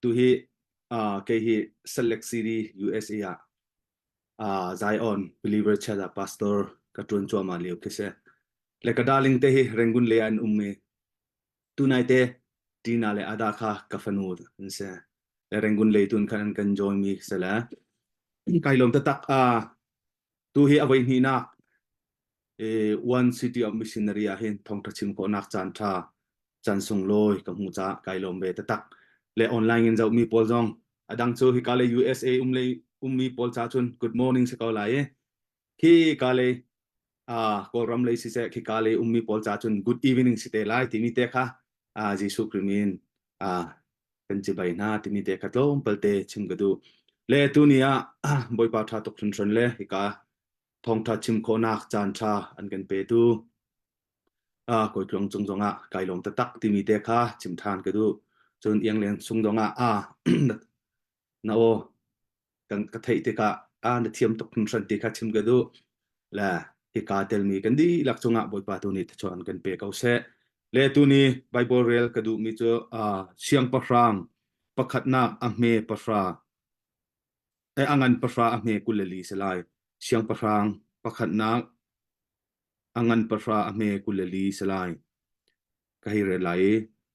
tu hi ke hi select series USA Zion believer chada pastor katun chu ma liu kise le kadaling te hi rengun le an umme tunai te tina le ada kha kafanu nse le rengun le tun kan join mi sela kailom ta tak tu hi awai ni na one city of missionary hin thong tachim ko nak chan tha chan sung loi ka mu cha kailom be ta tak le online in zau mi pol jong adang chu hi kale USA le mi pol cha chun good morning se ko lai khi kale ko ram le si se khi kale mi pol cha chun good evening si te lai ti ni te kha jisu krimin kan chi bai na ti ni te kha tlom palte chim ga du le tu nia boy pa tha tok chun le hi ka thong tha chim ko nak chan tha an kan pe tu koi klong chung zonga kai long ta tak ti mi te kha chim than ka du chun yang len sung donga na o kan ka thei te ka na thiam tok thun san ti kha chim ga du la hi ka tel mi kan di lak chunga boy pa tu ni ta chon kan pe kau se le tu ni bible rel ka du mi chu siang pa rang pakhat na a me pa fra angan pa fra a me kulali selai siang pa rang pakhat na angan pa fra a me kulali selai kai re lai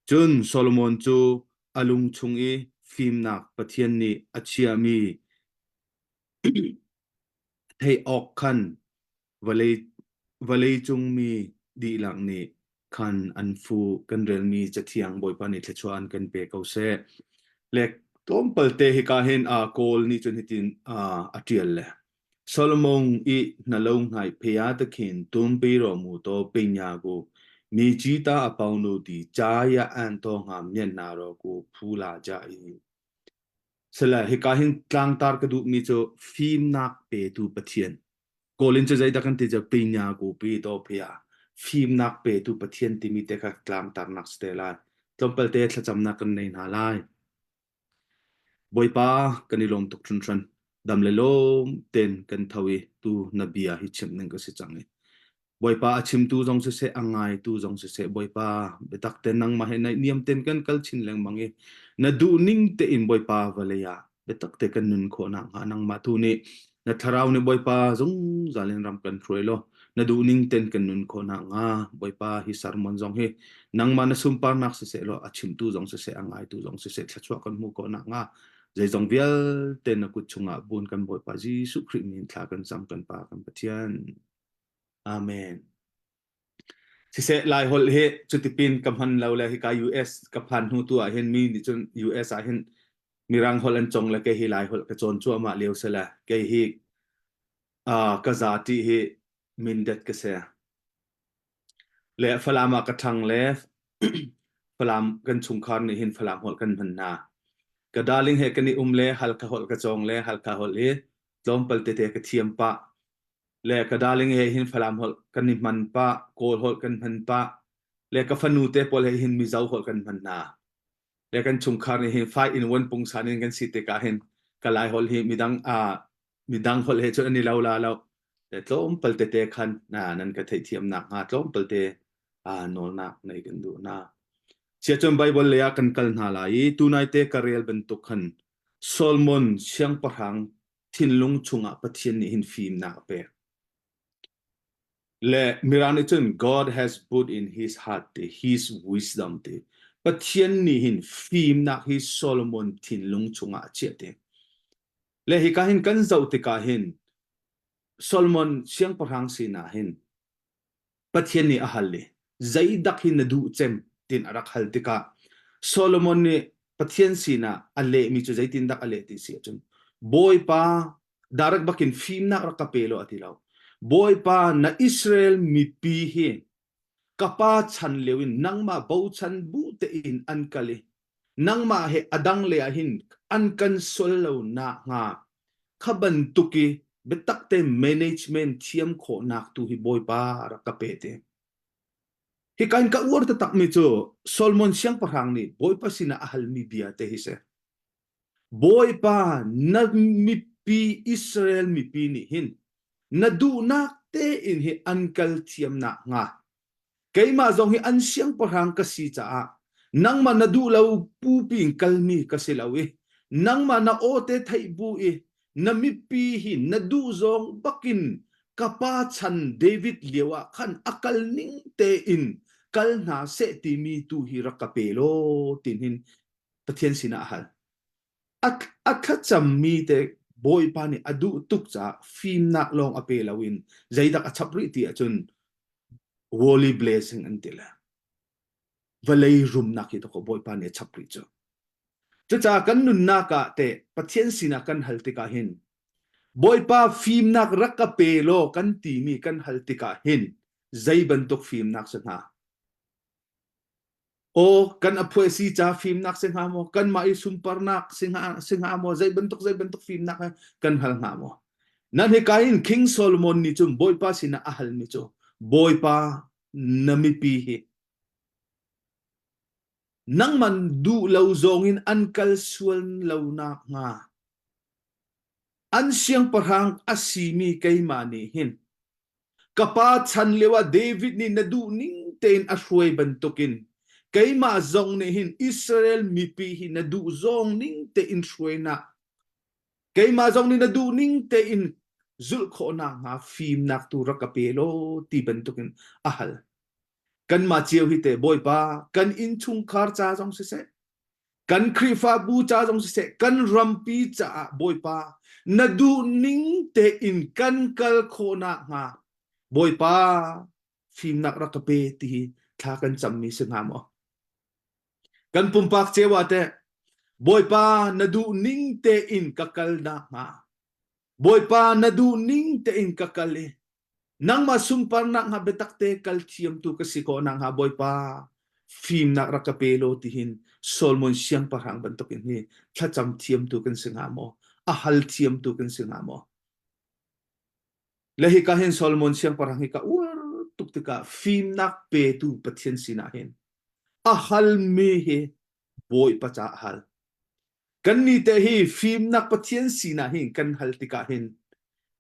chun solomon chu alung chungi phim nak pathian ni achia mi thei ok khan valei chung mi di lang ni khan an fu kan rel mi chathiang boy pa ni thlechuan kan pe kau se lek tom palte hi ka hen kol ni chun hitin atial le solomon I nalong ngai phea ta khin tum pe ro mu to pinya ko mi chi ta apang no di cha ya an to ngam nyen na ro ko phula ja I sela hi ka hin tlang tar ka du mi cho phim nak pe tu pathian kolin che zai dakan te ja pinya ko pi to phea phim nak pe tu pathian ti mi te ka tlang tar nak stela tompal te thla cham na kan nei na lai boy pa kanilom tuk chun tran dam le lom ten kan thawi tu nabia hi chem neng ka se changi boy pa achim tu jong se angai tu jong se boy pa betak ten nang ma he nai niam ten kan kal chin leng mangi na du ning te in boy pa valeya betak te kan nun kho na nang ma tu ni na tharau ni boy pa jong zalen ram kan throilo na du ning ten kan nun kho na nga boy pa hi sarmon jong he nang ma na sumpar nak se lo achim tu jong se angai tu jong se thachwa kan mu ko na nga zai zong vial ten na kuchunga bun kan boy pa jisu khri min thla kan sam kan pa kan pathian amen se lai hol he chutipin kamhan laula hi ka US ka phan hu tu a hen mi ni chun US a hen mirang hol an chong la ke hi lai hol ka chon chu ma leu sela ke hi ka zati hi min det ka se le falama ka thang le falam kan chung khan ni hin falam hol kan man na ka darling he kani le halka hol ka chong le halka hol he tlom palte te ka thiam pa le ka darling he hin falam hol kan ni man pa kol hol kan man pa le ka fanu te pol he hin mi zau hol kan man na le kan chung khan ni hin 5 in 1 pung sanin kan si te ka hin ka lai hol hi midang hol he chu ani lau la lau le tlom palte te khan na nan ka thei thiam nak ha tlom palte nol nak nei kan du na sia chon bible le ya kan kal na lai tu nai te karel ben tu khan solomon siang parang thinlung chunga pathian ni hin phim na pe le mirani chun god has put in his heart his wisdom te pathian ni hin phim na hi solomon thinlung chunga che te le hi ka hin kan zau te ka hin solomon siang parang si na hin pathian ni ahal le zai dak hin du chem tin arak hal te ka solomon ni pathian si na ale mi chu zai tin dak ale ti si chun boy pa darak bakin phim na rakapelo atilaw boy pa na Israel mi pi hi kapa chan lewin nangma bo chan bu te in ankali nangma he adang le ahin ankan sollo na nga khaban tuki betakte management thiam kho nak tu hi boy pa rakapete hi kain ka ur ta tak mi chu solomon siang parang ni boy pa sina ahal mi bia te hi se boy pa na mi pi Israel mi pi ni hin na du nak te in hi ankal thiam na nga keima zong hi an siang parang ka si cha nang ma na du lau pu ping kalmi kasilawi nang ma na ote thai bu e na mi pi hi na du zong bakin kapa chan David lewa khan akal ning te in kal na se ti mi tu hi rakapelo tin hin pathian sina hal akha cham mi te boy pa ni adu tuk cha phim nak long apelawin zaidak achapri ti achun holy blessing antila valai room na ki to ko boy pa ne chapri cho cha kan nun na ka te pathian sina kan halte ka hin boy pa phim nak rakapelo kan ti mi kan halte ka hin zai bantok phim nak sa na o kan apoi si cha phim nak sing ha mo kan mai sumpar nak sing ha mo zai bentuk phim nak kan hal ha mo nan he kain King Solomon ni chum boy pa sina ahal ni cho boy pa nami pi hi nang man du lau zongin an kal sual lau na nga an siang parhang asimi kay mani hin kapa chan lewa David ni nadu ning ten ashuay bantukin kay ma zong ni hin Israel mipi hin nadu zong ning te in shuay na kay ma zong ni nadu ning te in zul ko na nga film nak tu rakapelo ti bantukin ahal kan ma chiêu hi te boy pa kan in chung khar cha jong se kan krifa bu cha jong se kan rampi cha boy pa nadu ning te in kan kal khona nga boy pa film nak rakape ti tha kan chammi se ngamo kan pumpak chewa te boy pa nadu ning te in kakal na nga boy pa nadu ning te in kakale nang masumpar na nga betakte kaltiam tu kasi ko nang ha boy pa film nak rakapelo tihin Solomon siyang parang bantukin ni chacham tiam tu kan singamo ahal tiam tu kan singamo lahi kahin Solomon siyang parang hika war tuktika film nak pe tu pathian sinahin ahal me he boy pa cha ahal kan ni te hi film nak pathian sinahin kan hal tikahin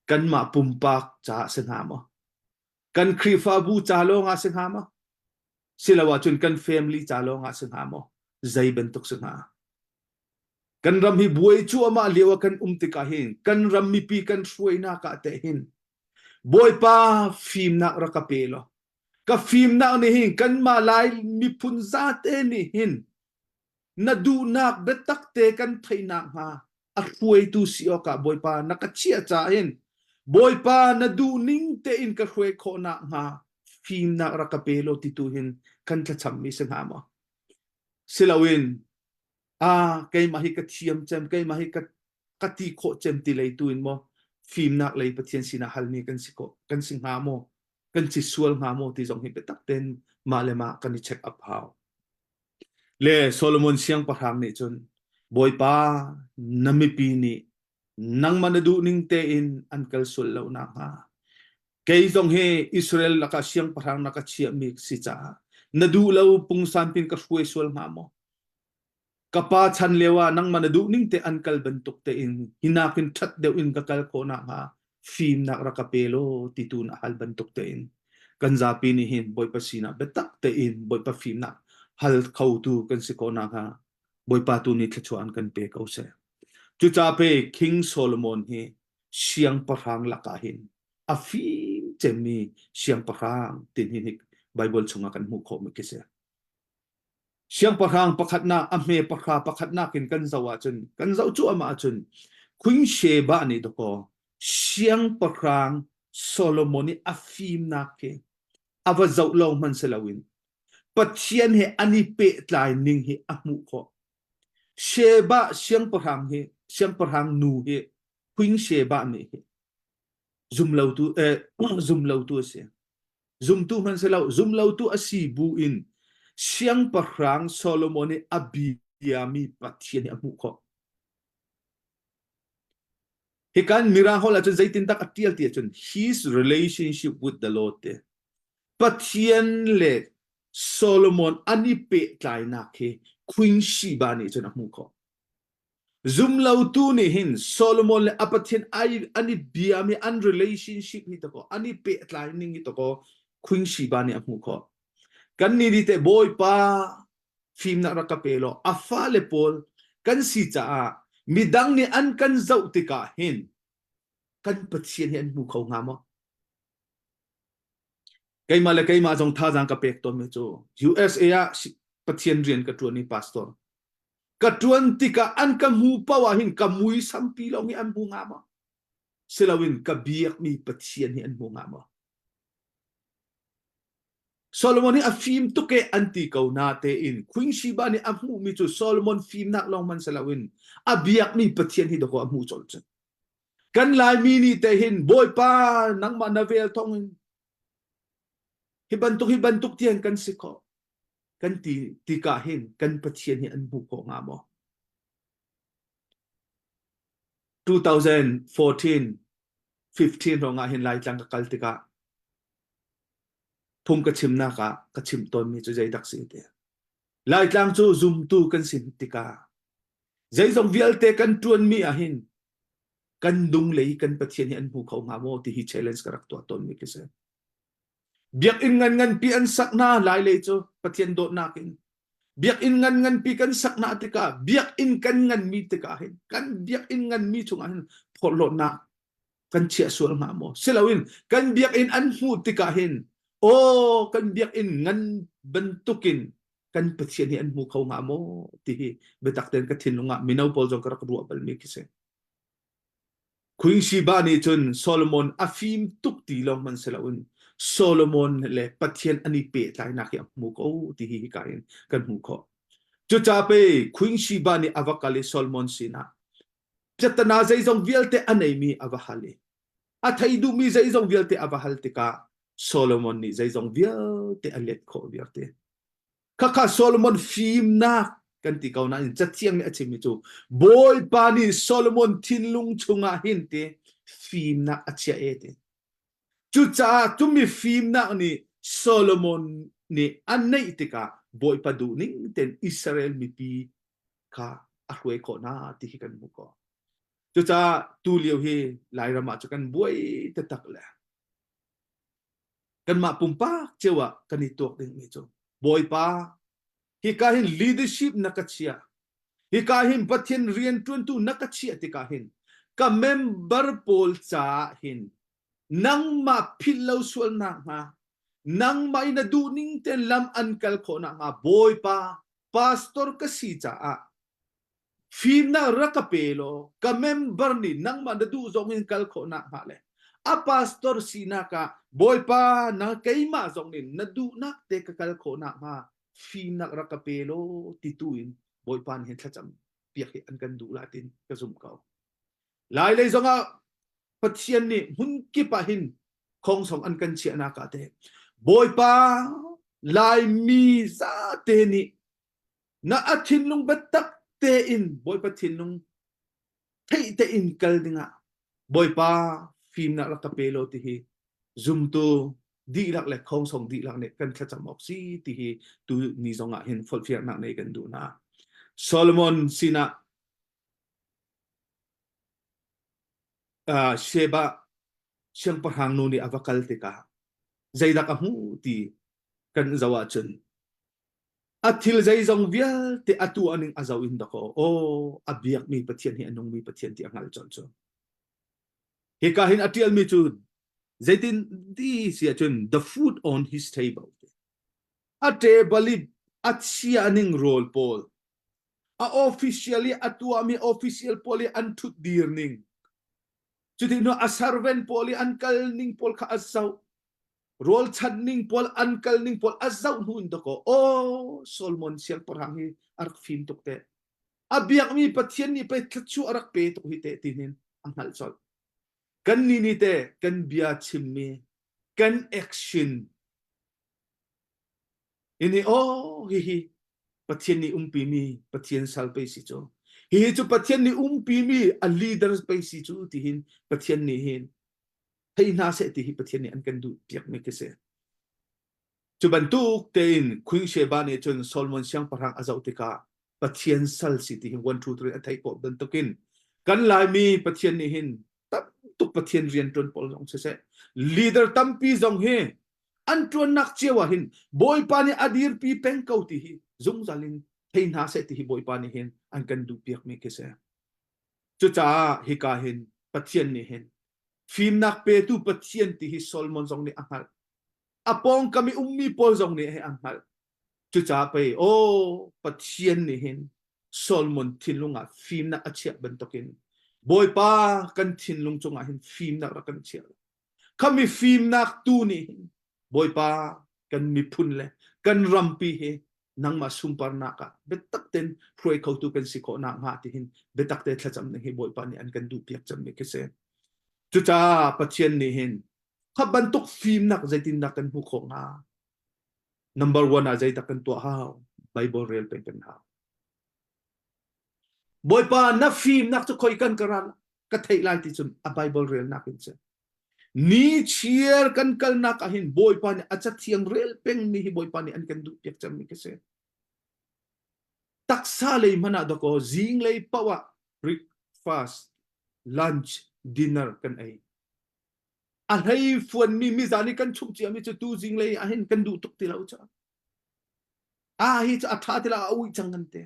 kan ma pumpak cha singamo kan krifa bu chalo nga singamo sila wachun kan family chalo nga singamo zai bentuk singa kan ram hi buai chu ama lewa kan tikahin kan ram mi pi kan suai na ka tehin boy pa film na rakapelo ka film na ni hin kan malai mi pun za te ni hin na du nak betak te kan thaina ha a huai tu sio ka boy pa nakachia cha hin boy pa na du ning te in ka huai kho na ha film na rakapelo tituhin kan tacham mi sanga mo silawin kay mahikat siyam chem kay mahikat kati ko chem ti lay tuin mo film nak lay patien sinahal ni kan siko kan singha mo kan sisual nga mo ti jong hipetak ten malema kan ni check up how le Solomon siyang parang ni chun boy pa namipi ni nang manadu ning te in ankal sul law na ha kay jong he Israel laka siyang parang nakachia mi si cha nadu law pung sampin ka sual nga mo kapa chan lewa nang manadu ning te ankal bentuk te in hinakin chat deu in kakal ko na ha film na rakapelo titun ahal bentuk te in kanzapi ni hin boy pa sina betak te in boy pa film na hal khau tu kan si ko na ha boy pa tu ni thachuan kan pe kau se chu cha pe King Solomon he siang parang lakahin a film chemi siang parang tin hin Bible chunga kan mu kho mi kise siang parang pakhat na ame pakha pakhat na kin kan zawa chun kan zau chu ama chun Queen Sheba ni to ko siang parang Solomon a film na ke ava zau long man selawin pathian he ani pe tlai ning hi amu ko Sheba siang parang nu he Queen Sheba ni he zum lau tu zum lau tu se zum tu man selaw zum lau tu asi bu in siang parang Solomon abiyami pathian amu ko hikan mirahol at zaitin tak atial ti chun his relationship with the Lord te pathian le Solomon ani pe tlai na ke Queen Sheba ni chun amu ko zum lau tu ni hin Solomon le apathian ai ani biyami an relationship ni to ko ani pe tlai ning ni to ko Queen Sheba ni amu ko kan ni dite boy pa phim na rakapelo afa le pol kan si cha a midang ni an kan zau tika hin kan pathian hi an mu khau nga mo kai ma le kai ma jong tha jang ka pek ton me chu USA a pathian rian ka tu ni pastor ka tuan tika an ka mu pawa hin ka mui sampi lo ngi an bu nga mo silawin ka biak mi pathian hi an bu nga mo Solomon ni a phim tu ke anti kau na te in Queen Sheba ni amu mi chu Solomon phim nak long man salawin a biak mi pathian hi do ko amu chol chen kan lai mi ni te hin boy pa nang ma navel thong hibantuk tian kan siko kan ti ka hin kan pathian hi an bu ko nga mo 2014 15 ro nga hin lai tlang ka kal tika thum ka chim na ka chim ton mi chu jai dak si te lai tlang chu zoom tu kan sin tika jai zong vial te kan tuan mi a hin kan dung lei kan pathian hi an bu khau nga mo ti hi challenge karak to ton mi kise biak in ngan pi an sak na lai le chu pathian do na kin biak in ngan pi kan sak na tika biak in kan ngan mi tika hin kan biak in ngan mi chung an pholo na kan chia sul nga mo silawin kan biak in an hu tika hin o kan biak in ngan bentukin kan pathian hi an mu khau nga mo ti hi betak ten ka thin lunga minau pol jong karak ruwa bal mi kise Queen Sheba ni chun Solomon afim tuk ti long man silawin Solomon le pathian ani pe tai na ki mu ko ti hi kain kan mu ko chu cha pe Queen Sheba ni avakali Solomon sina chatana zai zong vielte anei mi avahali a thai du mi zai zong vielte avahal tika Solomon ni zai zong vielte alet ko vierte kaka Solomon phim na kan ti kau na chatiang ni achimi chu boy pa ni Solomon thinlung chunga hin te phim na achia ete chu cha tumi phim na ni Solomon ni anei tika boy pa du ning ten Israel mi pi ka ahwe ko na ti kan mu ko chu cha tu liu hi lai rama chu kan boy te tak la kan ma pumpa chewa kan ni tok ding mi chu boy pa hi ka hin leadership na kachia hi ka hin pathian rian tun tu na kachia ti ka hin ka member pol cha hin nang ma philau sul na nga nang mai na du ning ten lam an kal kho na nga boy pa pastor ka si cha a phim na rakapelo ka member ni nang ma na du zong hin kal kho na nga le a pastor sina ka boy pa na kay ma zong ni na du na te ka kal kho na nga phim na rakapelo tituin boy pan hin thacham piak an kan du latin ka zum ka lai le zonga pathian ni hun ki pa hin khong song an kan chia na ka te boy pa lai mi za te ni na athin lung batak te in boy pa thin lung thei te in kal dinga boy pa phim na rakapelo ti hi zoom tu di lak le khong song di lak ne kan thacham ok si ti hi tu ni zonga hin fulfill na ne kan du na Solomon sina Sheba siyang parhang no ni avakal tika zayda ka hu ti kan zawa chun atil zay zong vial te atu aning azawin dako o abiyak mi pathian hi anong mi pathian ti angal chon chon he kahin atial mi chun zaitin di siya chun the food on his table ate balib at siya aning role pol a officially atua mi official poli antut dirning chuti no asarven poli ankal ning pol ka asaw role chan ning pol ankal ning pol asaw hun dako o Solomon siyang parhangi arak film tukte abiyak mi pathian ni pe tchu arak pe to hite tinin ang halsol kan ni te kan bia chimmi kan action ini hi pathian ni umpi mi pathian salpe si cho hi chu pathian ni umpi mi a leaders pe si chu tihin pathian ni hin thei na se ti hi pathian ni an kan du piak me ke se chu bantuk tein Queen Sheba ni chun Solomon siang parang azau tika pathian sal si ti 1 2 3 athai ko dan tokin kan lai mi pathian ni hin tam tu pathian rian tron pol jong se leader tampi jong he an tuan nak chewa hin boy pa ni adir pi peng kau ti hi zung zalin thein ha se ti hi boy pa ni hin an kan du piak mi ke se chu cha hi ka hin pathian ni hin phim nak pe tu pathian ti hi Solomon zong ni anghal apong kami ummi pol zong ni he anghal chu cha pe o pathian ni hin Solomon thinlunga phim na achia bentokin boy pa kan thinlung chunga hin phim na ra kan chia kami phim nak tu ni boy pa kan mi phun le kan rampi he nang ma sumpar naka betak ten froi khau tu kan sikho na nga ti hin betak te thacham ne hi boy pa ni an kan du piak cham me ke se chu cha pathian ni hin khabantuk phim nak zaitin na kan hu kho nga number 1 a zai ta kan to hao bible real pen kan hao boy pa na phim nak chu khoi kan karan ka thei lai ti chun a bible real na kin se ni cheer kan kal na ka hin boy pa ni acha thiang real peng ni hi boy pa ni an kan du piak cham mi ke se taksa lei mana do ko zing lei pawa breakfast lunch dinner kan ai alhai fuan mi zani kan chuk chi ami chu tu zing lei a hin kan du tuk ti lau cha a hi cha atha ti la au chang kan te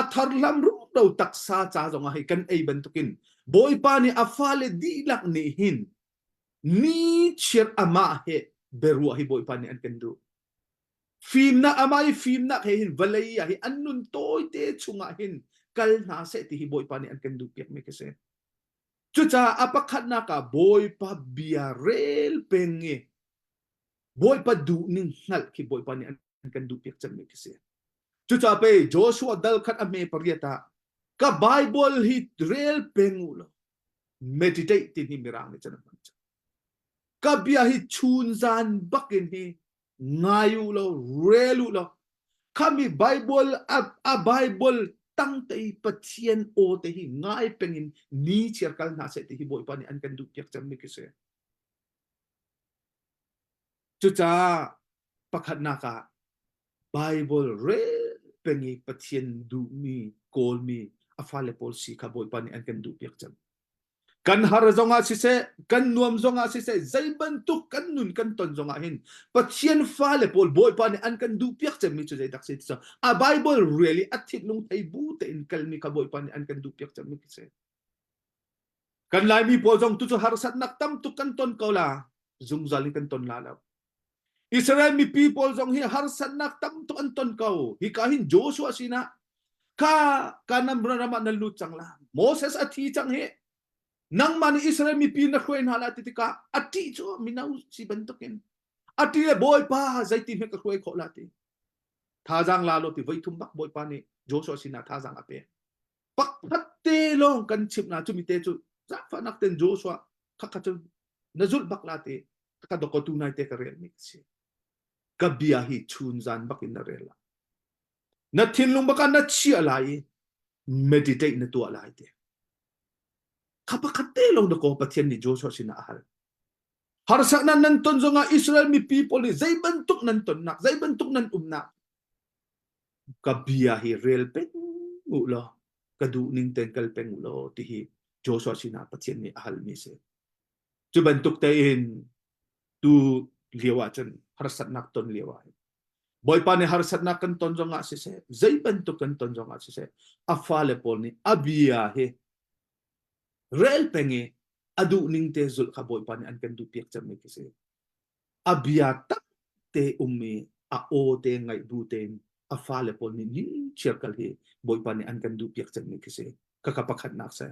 athar lam ru do taksa cha zong a hi kan ai ban tukin boy pa ni afale di lak ni hin ni cher ama he beru hi boy pa ni an kan du phim na amai phim na he hin valai a hi annun toy te chunga hin kal na se ti hi boy pa ni an kan du piak me ke se chu cha apakhat na ka boy pa bia rel penge boy pa du ning ngal ki boy pa ni an kan du piak chan me ke se chu cha pe Joshua dal khat ame pariata ka bible hi rel pengulo meditate tin hi mirang ni chan mancha ka bia hi chun zan bakin hi ngayu lo relu lo kami bible a bible tang tei pathian o te hi ngai pengin ni cherkal na se te hi boy pa ni an kan du piak cham mi ke se chu cha pakhat na ka bible re pengi pathian du mi kol mi afale pol si ka boy pa ni an kan du piak cham kan har zonga si se kan nuam zonga si se zaiban tu kan nun kan ton zonga hin pathian fale pol boy pa ni an kan du piak cham mi chu zai tak se so a bible really athit lung thai bu te in kal mi ka boy pa ni an kan du piak cham mi se kan lai mi pol zong tu chu har sat nak tam tu kan ton ko la zung zali kan ton la la Israel mi people zong hi har sat nak tam tu an ton ko hi ka hin Joshua sina ka kanam rama na lu chang la Moses athi chang he nang mani Israel mi pin na khuen hala titika ati chu minau si bantokin ati le boy pa zaitin he ka khoi kho la ti tha jang la lo ti vai thum bak boy pa ni Joshua sina tha jang ape pak phatte long kan chip na chu mi te chu za fa nak ten Joshua kha kha chu nazul bak la ti ka do ko tu nai te ka rel mi si ka bia hi chun zan bak in na rela na thin lung baka na chi alai meditate na tu alai te kapakate long ko pathian ni Joshua sina ahal harsa na nanton zonga Israel mi people ni zai bantuk nanton nak zai bantuk nan umna kabia hi real peng ulo kadu ning ten kal peng ulo ti hi Joshua sina pathian ni ahal mi se chu bantuk te in tu liwa chen harsat nak ton liwa boy pa ni harsat nak kan ton zonga si se zai bantuk kan ton zonga si se afale pol ni abia he real pengi adu ning te zul ka boy pa ni an kan du piak cham me kise abia tak te ummi a o te ngai bu ten a fale pol ni circle he boy pa ni an kan du piak cham me kise ka kapakhat nak sa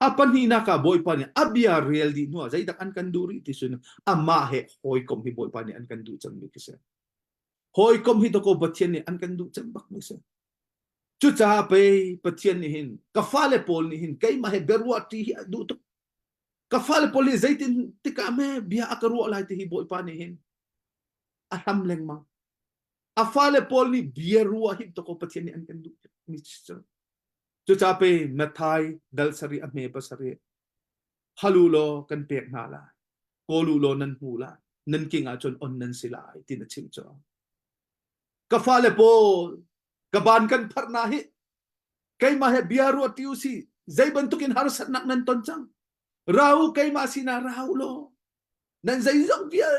apan hi na ka boy pa ni abia real di no zai dak an kan du ri ti sun ama he hoi kom hi boy pa ni an kan du cham me kise hoi kom hi to ko bathian ni an kan du cham bak me se chu cha pe pathian ni hin ka fale pol ni hin kai ma he berwa ti du to ka fale pol ni zaitin tika me bia akaru lai ti hi boy pa ni hin aham leng ma a fale pol ni bia ruwa hi to ko pathian ni an kan du ni chu cha pe mathai dal sari ame pasari halulo kan pek na la kolulo nan hula nan kinga chon on nan sila tin a chim cho ka fale pol kaban kan pharna hi kai ma he biaru tiu si zai bantukin har sat nak nan ton chang rau kai ma sina rau lo nan zai zong bia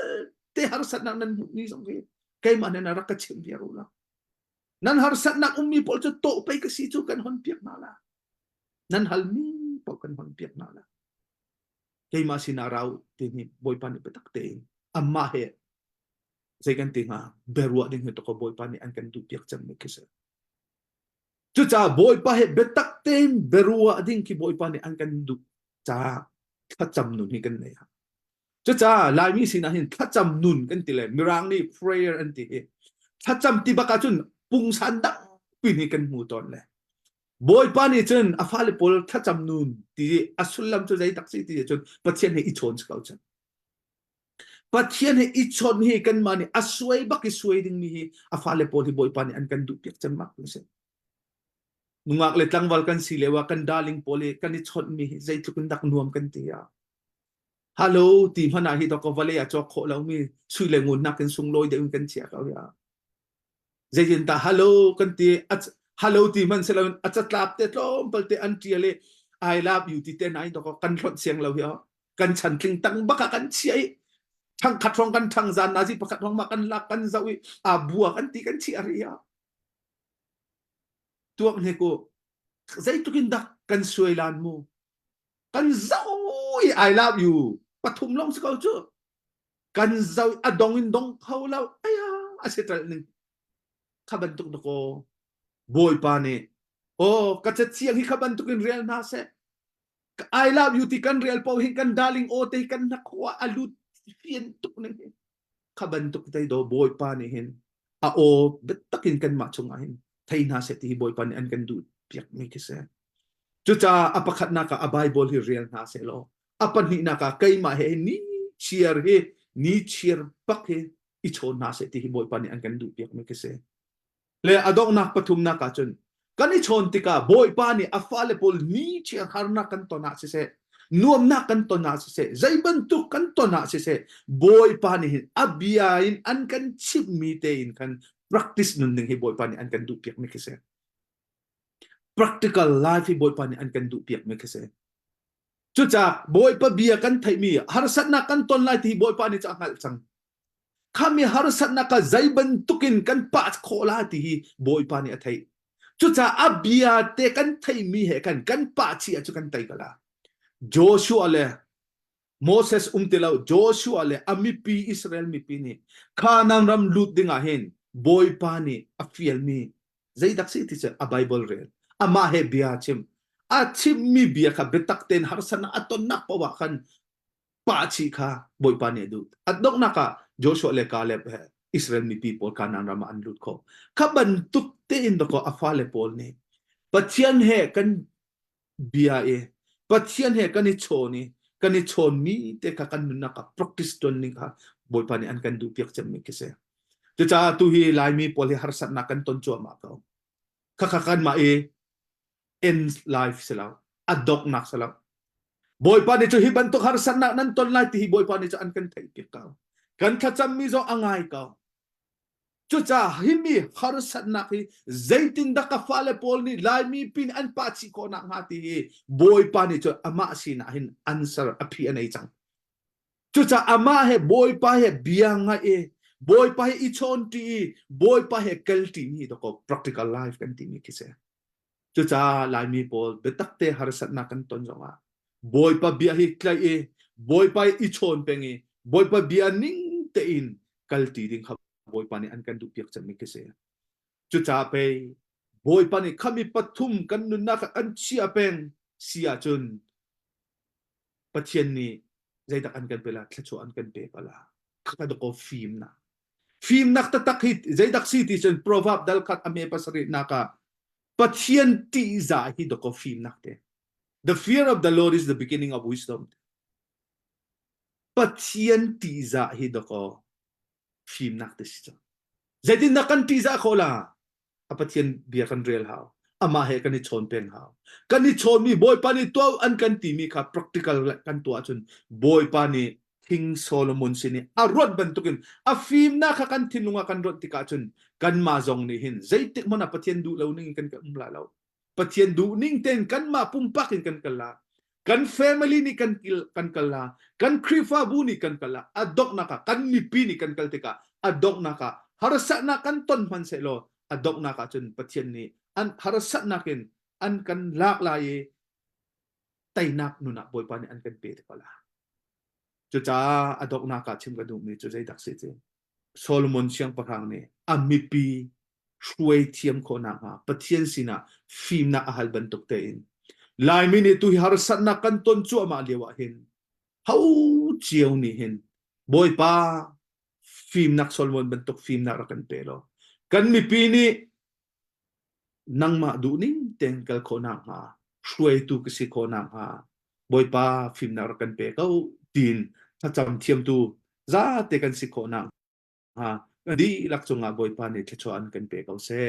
te harsat nak nan ni song ke kai mana na rakat chem dia ula nan harsat nak ummi pol cho to pai ke situ kan hon piak nala nan hal mi pol kan hon piak nala kai ma sinarau tini boy pani petak te amma he sai kan tinga berwa ding to ko boy pani an kan du piak cham me kisa chu cha boy pa he betak tem berwa ding ki boy pani an kan du cha thacham nun hi kan ne chu cha lai mi sinahin thacham nun kan ti le mirang ni prayer an ti he thacham ti baka chun pung san dak pin hi kan mu ton le boy pani chun afale pol thacham nun ti asulam chu jai taksi ti chun pathian he i chon chau chan pathian he i chon hi kan mani aswai baki swai ding mi hi afale pol hi boy pani an kan du piak chan mak se nungak le tlangwal kan silewa kan daling pole kan i chon mi hi jai tukun dak nuam kan ti ya hello ti hana hi to ko vale a chok kho lo mi sui le ngun nak kan sung loi de un kan chia ka ya jai jin ta hello kan ti hello ti man se lo achatlap te tlom palte an ti le I love you ti te nai to ko kan thot siang lo ya kan chan tling tang baka kan chiai thang khat rong kan thang zan na ji pakat rong ma kan lak kan zawi a bua kan ti kan chi aria tuak ne ko zai tukin dak kan suilan mo kan zawi I love you pathum long se ko chu kan zawi adong in dong khau lao aya asetal ning khaban tuk ko boy pani oh kachat siang hi khaban tukin real na se I love you ti kan real po hin kan daling o te kan nakwa alut fian tuk ning khaban tuk tay do boy pani hin a o betakin kan ma chungahin thai na se ti boy pani an kan du piak mi kise chu cha apakhat na ka a bible hi real na se lo apan hi na ka kai ma he ni cheer he ni cheer pak he i chon na se ti boy pani an kan du piak mi kise le adong nak pathum na ka chun kani chon tika boy pani afale pol ni cheer harna kan to na se nuam na kan to na se zaiban tu kan to na se boy pani hin abia in an kan chip mi te in kan practice nun ning hi boy pani an kan du piak mi kise practical life hi boy pani an kan du piak mi kise chu cha boy pa bia kan thai mi har sat na kan ton lai ti boy pani cha ngal chang kami har sat na ka zaiban tukin kan pa khola ti hi boy pani a thai chu cha abia te kan thai mi he kan pa chi a chu kan tai kala Joshua le Moses umtilaw Joshua le amipi Israel mi pini kanang ram lut dinga hen boy pani a fiel mi zai dak si ti a bible real ama he bia chim a chim mi bia ka betak ten har sana aton nak pawakan pa chi kha boy pani du at dok na ka Joshua le Caleb he Israel mi people kanang ram an lut ko kaban tuk te in ko afale pol ni pathian he kan bia e pathian he kan i chon mi te ka kan na ka practice ton ni ka boy pani an kan du piak cham mi kise chu cha tu hi lai mi pol hi har sat na kan ton cho ma ka kan ma e in life sila adok nak sila boy pani chu hi ban to har sat na nan ton lai ti boy pani chu an kan thai piak ka kan thacham mi zo angai ka chu cha himi har sat na ki zaitin da ka fale pol ni lai mi pin an pa chi ko na ngati boy pani chu ama sina hin answer api anai chang chu cha ama he boy pa he bianga e boy pa he ichon ti boy pa he kelti ni do ko practical life kan ti mi kise chu cha lai mi pol betak te har sat na kan ton zonga boy pa bia hi klai e boy pa ichon pengi boy pa bia ning te in kalti ding boy pani an kan du piak chan mi kise chu cha pe boy pani khami pathum kan nun na ka an chia peng sia chun pathian ni zai dak an kan pela thlachu an kan pe pala kha do ko film nak ta takhit zai dak si ti chun proverb dal khat ame pasari na ka pathian ti za hi do ko film nak te the fear of the Lord is the beginning of wisdom pathian ti za hi do ko film nak te si zaitin na kan ti za khola apathian bia kan real how ama he kan ni chon pen how kan ni chon mi boy pani to an kan ti mi kha practical kan to chun boy pani King Solomon sini arod bantukin a film na ka kan tinunga kan rod ti ka chun kan ma zong ni hin zaitik mo na pathian du law ning kan umla law pathian du ning ten kan ma pumpakin kan kala kan family ni kan kala kan krifa bu ni kan kala adok naka kan mipi ni kan kaltika adok naka harasa na kan ton man selo adok naka chun pathian ni an harasa nakin an kan lak lai tainak nuna boy pa ni an kan pe pala chu cha adok naka chim ka du mi chu jai dak se che Solomon siang parang ni amipi shuai thiam ko na ha pathian sina fim na ahal bantuk te in lai mi ni tu harasa na kan ton chu ama lewa hin hau chiêu ni hin boy pa phim nak Solomon bentuk phim nak rakan pero kan mi pini nang ma du ning tengkal ko na ha shuai tu kasi ko na ha boy pa phim nak rakan pe kau din ta cham thiam tu za te kan si ko na ha di lak chunga boy pa ni chuan kan pe kau se